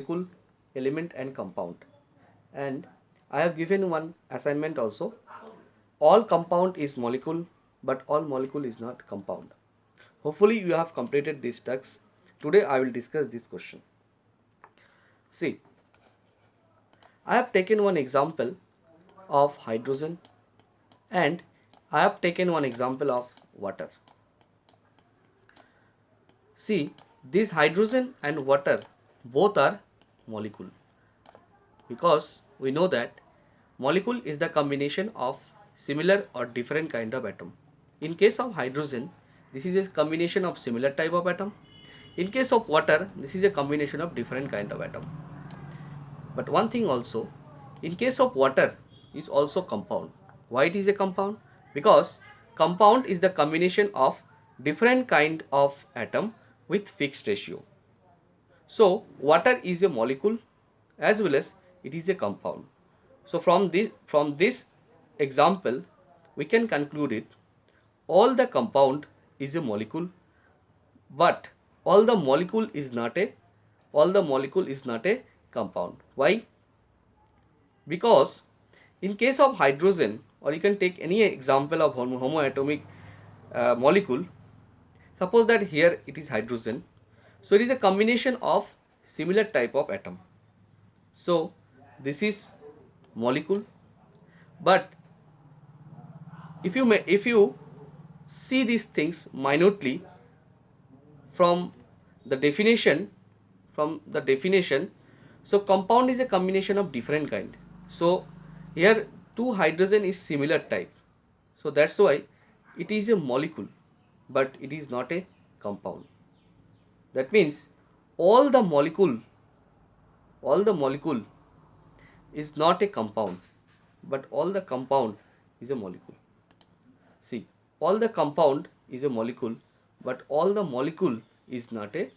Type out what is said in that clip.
molecule, element and compound. And I have given one assignment also. All compound is molecule, but all molecule is not compound. Hopefully you have completed this text. Today I will discuss this question. See, I have taken one example of hydrogen and I have taken one example of water. See, this hydrogen and water both are molecule, because we know that molecule is the combination of similar or different kind of atom. In case of hydrogen, this is a combination of similar type of atom. In case of water, this is a combination of different kind of atom. But one thing also, in case of water is also compound. Why it is a compound? Because compound is the combination of different kind of atom with fixed ratio. So water is a molecule as well as it is a compound. So from this example we can conclude it, all the compound is a molecule, but all the molecule is not a compound. Why? Because in case of hydrogen, or you can take any example of homoatomic molecule, suppose that here it is hydrogen, so it is a combination of similar type of atom. So this is molecule, but if you see these things minutely from the definition, so compound is a combination of different kind. So here two hydrogen is similar type, so that's why it is a molecule, but it is not a compound. That means all the molecule is not a compound, but all the compound is a molecule. See, all the compound is a molecule, but all the molecule is not a